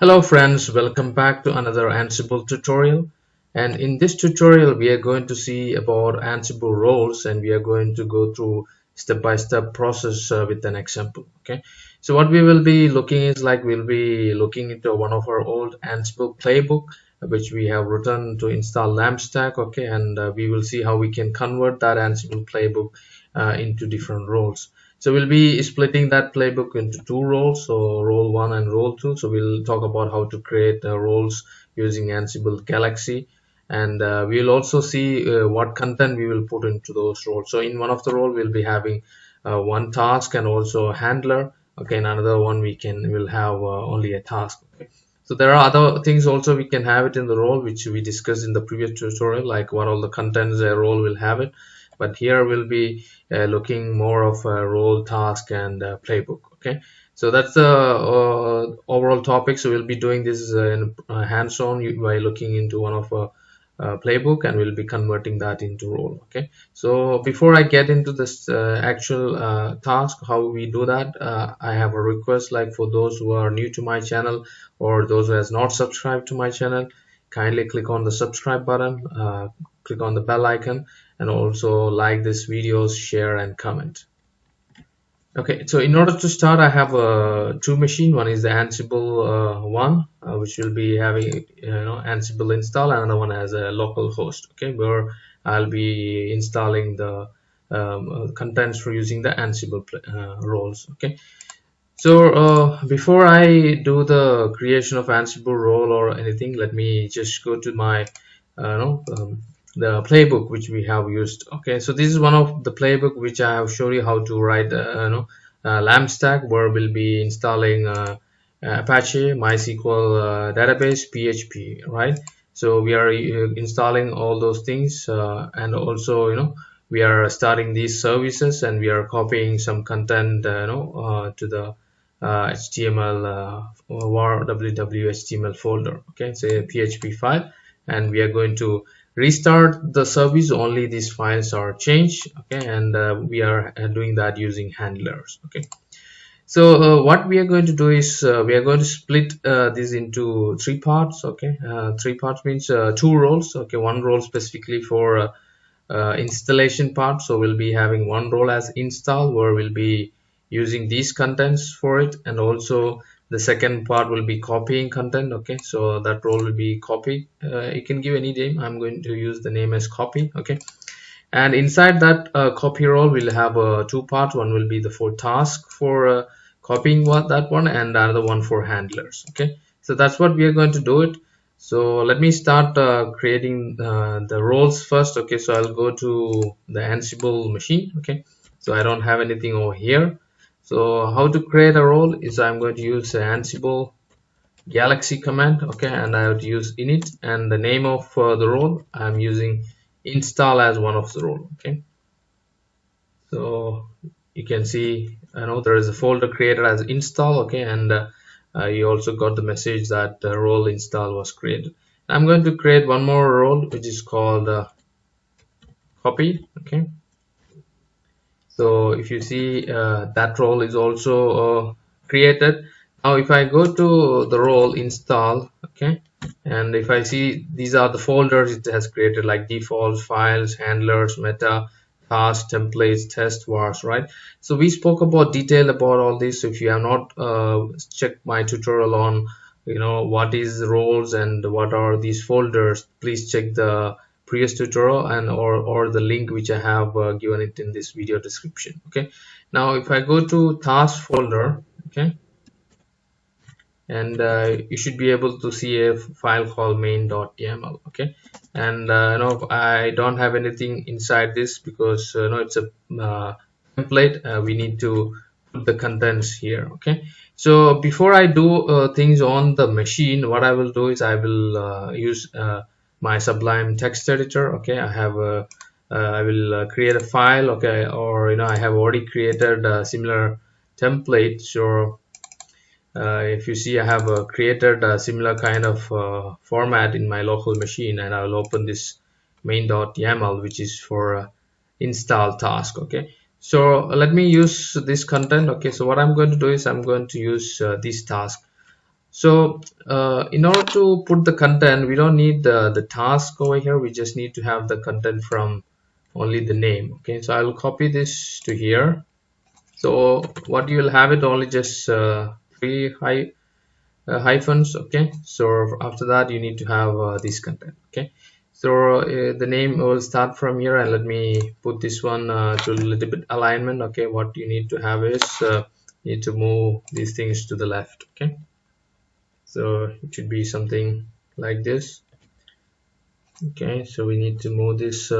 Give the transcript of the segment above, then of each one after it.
Hello friends, welcome back to another Ansible tutorial. And in this tutorial we are going to see about Ansible roles, and we are going to go through step-by-step process with an example. Okay, so what we will be looking is like we'll be looking into one of our old Ansible playbook which we have written to install LAMP stack. Okay, and we will see how we can convert that Ansible playbook into different roles. So we'll be splitting that playbook into two roles, so role 1 and role 2. So we'll talk about how to create roles using Ansible Galaxy, and we'll also see what content we will put into those roles. So in one of the role we'll be having one task and also a handler. Okay, in another one we'll have only a task. Okay. So there are other things also we can have it in the role which we discussed in the previous tutorial, like what all the contents a role will have it. But here we'll be looking more of a role, task, and playbook. Okay, so that's the overall topic. So we'll be doing this in hands-on by looking into one of playbook, and we'll be converting that into role. Okay, so before I get into this actual task, how we do that, I have a request, like for those who are new to my channel or those who has not subscribed to my channel, kindly click on the subscribe button, click on the bell icon, and also like this videos, share, and comment. Okay, so in order to start, I have two machines. One is the Ansible one, which will be having Ansible install, and another one has a local host. Okay, where I'll be installing the contents for using the Ansible roles. Okay, so before I do the creation of Ansible role or anything, let me just go to my the playbook which we have used. Okay, so this is one of the playbook which I have shown you how to write LAMP stack, where we'll be installing Apache, MySQL database, PHP, right? So we are installing all those things, and also we are starting these services, and we are copying some content to the HTML var www HTML folder. Okay, it's a PHP file, and we are going to restart the service only these files are changed. Okay, and we are doing that using handlers. Okay, so what we are going to do is we are going to split this into three parts. Okay, three parts means two roles. Okay, one role specifically for installation part. So we'll be having one role as install, where we'll be using these contents for it, and also the second part will be copying content. Okay, so that role will be copy. You can give any name. I'm going to use the name as copy. Okay, and inside that copy role we'll have two parts. One will be the for task for copying that one, and another one for handlers. Okay, so that's what we are going to do it. So let me start creating the roles first. Okay, so I'll go to the Ansible machine. Okay, so I don't have anything over here. So how to create a role is I'm going to use Ansible Galaxy command. Okay, and I have to use init, and the name of the role I'm using install as one of the role. Okay, so you can see there is a folder created as install. Okay, and you also got the message that role install was created. I'm going to create one more role which is called copy. Okay, so if you see that role is also created. Now if I go to the role install, okay, and if I see these are the folders it has created, like defaults, files, handlers, meta, task, templates, test, vars, right? So we spoke about detail about all this. So if you have not checked my tutorial on what is roles and what are these folders, please check the previous tutorial and or the link which I have given it in this video description. Okay, now if I go to task folder, okay, and you should be able to see a file called main.yml. Okay, and I don't have anything inside this because it's a template. We need to put the contents here. Okay, so before I do things on the machine, what I will do is I will use my Sublime text editor. Okay, I will create a file. Okay, or I have already created a similar template. So if you see, I have created a similar kind of format in my local machine, and I will open this main.yml, which is for install task. Okay, so let me use this content. Okay, so what I'm going to do is I'm going to use this task. So in order to put the content, we don't need the task over here. We just need to have the content from only the name. Okay, so I will copy this to here. So what you will have it only just three hyphens. Okay, so after that you need to have this content. Okay, so the name will start from here, and let me put this one to a little bit alignment. Okay, what you need to have is you need to move these things to the left. Okay, so it should be something like this. Okay, so we need to move this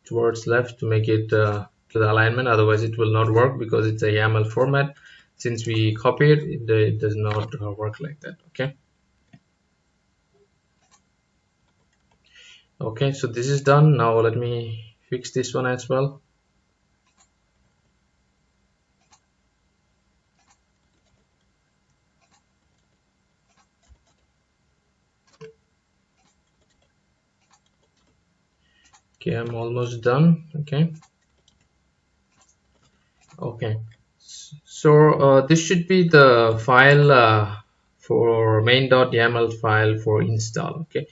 towards left to make it to the alignment, otherwise it will not work because it's a YAML format. Since we copy it, it does not work like that. Okay, okay, so this is done. Now let me fix this one as well. Okay, I'm almost done. Okay, okay, so this should be the file for main.yaml file for install. Okay,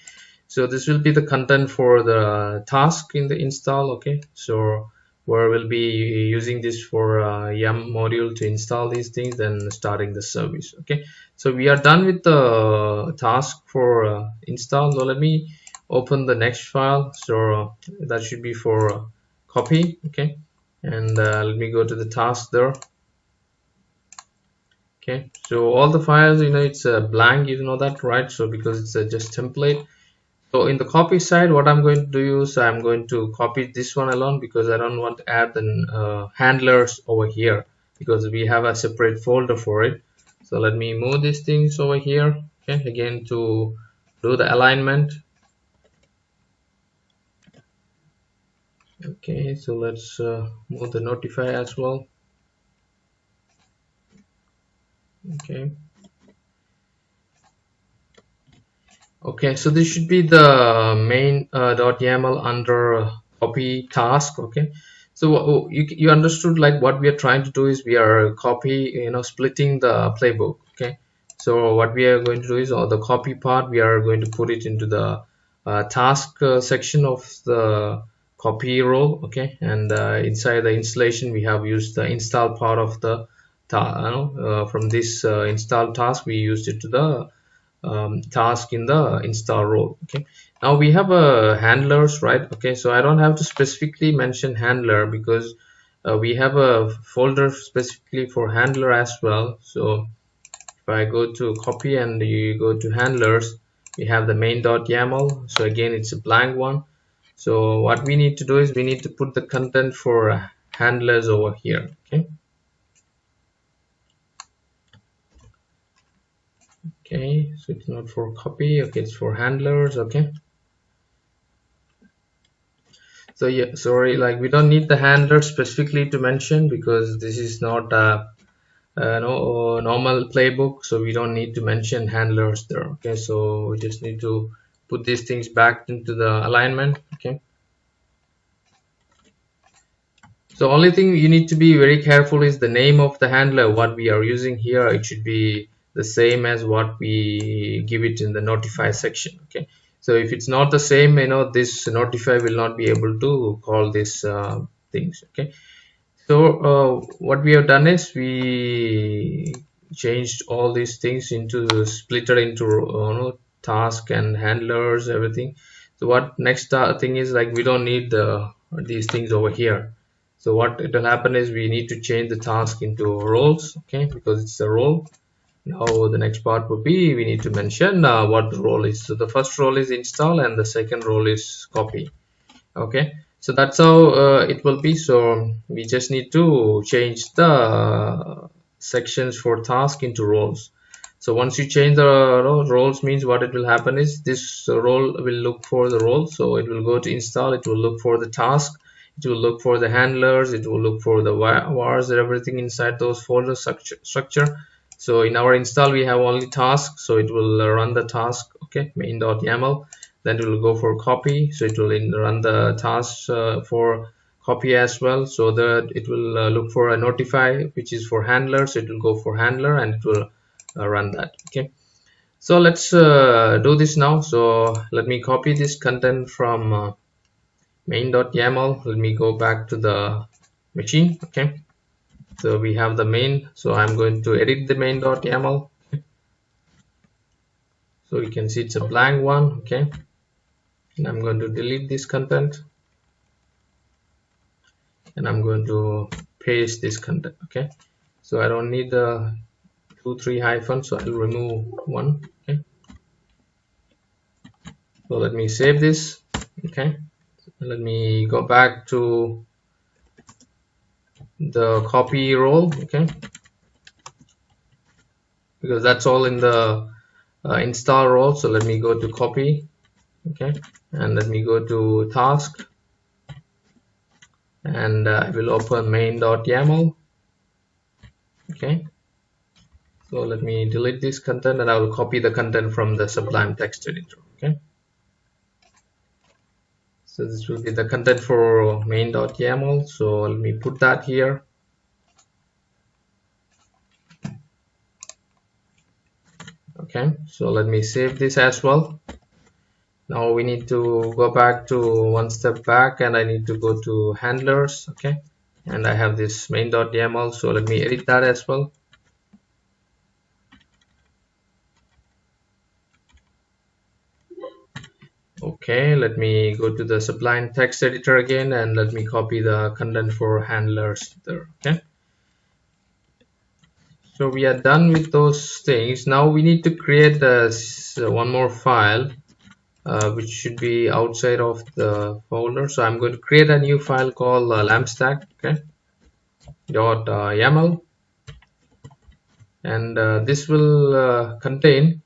so this will be the content for the task in the install. Okay, so where we'll be using this for yum module to install these things, then starting the service. Okay, so we are done with the task for install. So let me open the next file. So that should be for copy. Okay, and let me go to the task there. Okay, so all the files, it's blank, that, right? So because it's just template. So in the copy side, what I'm going to do is I'm going to copy this one alone because I don't want to add the handlers over here because we have a separate folder for it. So let me move these things over here. Okay, again to do the alignment. Okay, so let's move the notify as well. Okay. Okay, so this should be the main .yaml under copy task. Okay, so you understood like what we are trying to do is we are splitting the playbook. Okay, so what we are going to do is the copy part we are going to put it into the task section of the copy role. Okay, and inside the installation we have used the install part of the from this install task we used it to the task in the install role. Okay, now we have handlers, right? Okay, so I don't have to specifically mention handler because we have a folder specifically for handler as well. So if I go to copy and you go to handlers, we have the main.yaml. So again it's a blank one. So what we need to do is we need to put the content for handlers over here. Okay, okay, so it's not for copy. Okay, it's for handlers. Okay, so yeah, sorry, like we don't need the handler specifically to mention because this is not a normal playbook, so we don't need to mention handlers there. Okay, so we just need to put these things back into the alignment. Okay, so only thing you need to be very careful is the name of the handler what we are using here. It should be the same as what we give it in the notify section. Okay, so if it's not the same, this notify will not be able to call these things. Okay, so what we have done is we changed all these things into splitter into task and handlers, everything. So what next thing is like we don't need these things over here. So what it will happen is we need to change the task into roles. Okay, because it's a role. Now the next part would be we need to mention what the role is. So the first role is install and the second role is copy. Okay, so that's how it will be. So we just need to change the sections for task into roles. So once you change the roles, means what it will happen is this role will look for the role. So it will go to install, it will look for the task, it will look for the handlers, it will look for the vars and everything inside those folder structure. So in our install we have only task, so it will run the task. Okay, main.yaml, then it will go for copy, so it will run the tasks for copy as well. So that it will look for a notify, which is for handler, so it will go for handler and it will run that. Okay, So let's do this now. So let me copy this content from main.yaml. Let me go back to the machine. Okay, so we have the main, so I'm going to edit the main.yaml. So you can see it's a blank one. Okay, and I'm going to delete this content, and I'm going to paste this content. Okay, so I don't need the 2 3 hyphens, so I'll remove one. Okay, so let me save this. Okay, let me go back to the copy role. Okay, because that's all in the install role. So let me go to copy. Okay, and let me go to task, and I will open main.yaml. Okay, so let me delete this content, and I will copy the content from the Sublime text editor. Okay, so this will be the content for main.yaml. So let me put that here. Okay, so let me save this as well. Now we need to go back to one step back, and I need to go to handlers. Okay, and I have this main.yaml, so let me edit that as well. Okay, let me go to the Sublime text editor again, and let me copy the content for handlers there. Okay, so we are done with those things. Now we need to create one more file, which should be outside of the folder. So I'm going to create a new file called lampstack. Okay, .yaml, and this will contain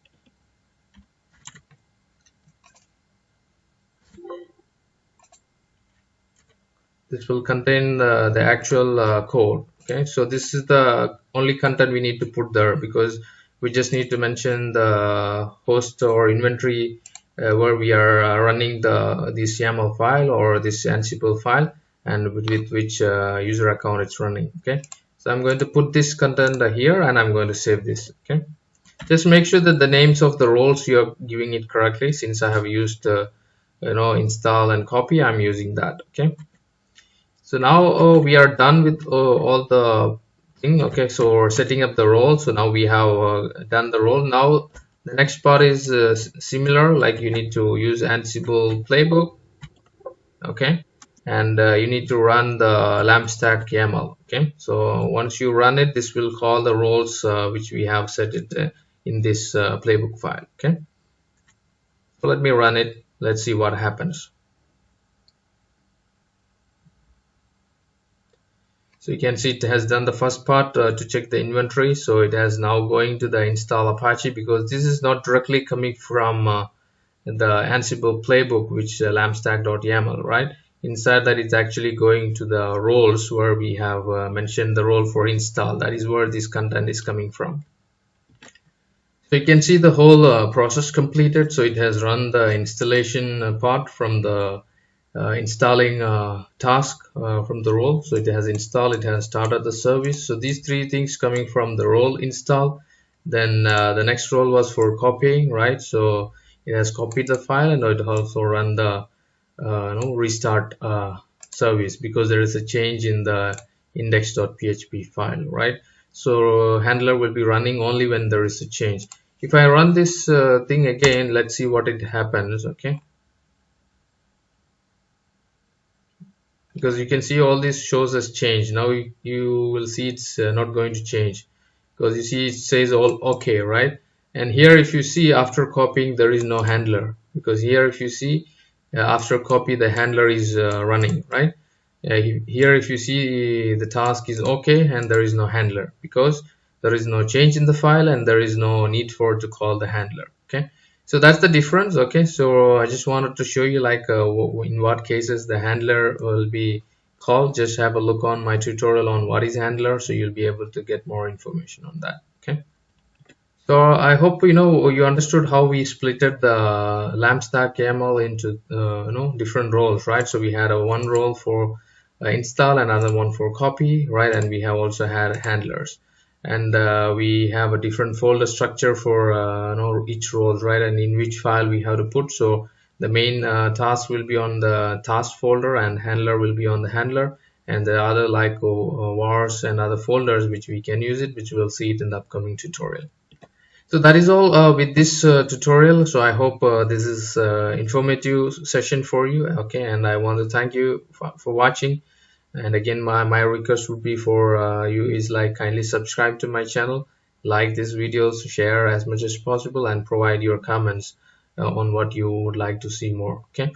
the actual code. Okay, so this is the only content we need to put there, because we just need to mention the host or inventory where we are running this YAML file or this Ansible file, and with which user account it's running. Okay, so I'm going to put this content here, and I'm going to save this. Okay, just make sure that the names of the roles you're giving it correctly. Since I have used install and copy, I'm using that. Okay, so now we are done with all the thing. Okay, so we're setting up the role. So now we have done the role. Now the next part is similar, like you need to use Ansible Playbook. Okay, and you need to run the lampstack YAML. Okay, so once you run it, this will call the roles which we have set it in this playbook file. Okay, so let me run it. Let's see what happens. So you can see it has done the first part to check the inventory. So it has now going to the install Apache, because this is not directly coming from the Ansible playbook, which lampstack.yaml, right? Inside that, it's actually going to the roles where we have mentioned the role for install. That is where this content is coming from. So you can see the whole process completed. So it has run the installation part from the installing task from the role. So it has installed, it has started the service. So these three things coming from the role install. Then the next role was for copying, right? So it has copied the file, and it also run the restart service, because there is a change in the index.php file, right? So handler will be running only when there is a change. If I run this thing again, let's see what it happens. Okay, because you can see all this shows as change. Now you will see it's not going to change, because you see it says all okay, right? And here, if you see, after copying, there is no handler, because here if you see after copy, the handler is running, right? Here if you see, the task is okay and there is no handler, because there is no change in the file and there is no need for to call the handler. Okay, so that's the difference. Okay, so I just wanted to show you, like in what cases the handler will be called. Just have a look on my tutorial on what is handler, so you'll be able to get more information on that. Okay, so I hope you understood how we splitted the lampstack YAML into different roles, right? So we had a one role for install, another one for copy, right? And we have also had handlers. and we have a different folder structure for each role, right, and in which file we have to put. So the main task will be on the task folder, and handler will be on the handler, and the other like wars and other folders which we can use it, which we'll see it in the upcoming tutorial. So that is all with this tutorial. So I hope this is informative session for you. Okay, and I want to thank you for watching. And again, my request would be for you is like kindly subscribe to my channel, like these videos, share as much as possible, and provide your comments on what you would like to see more. Okay,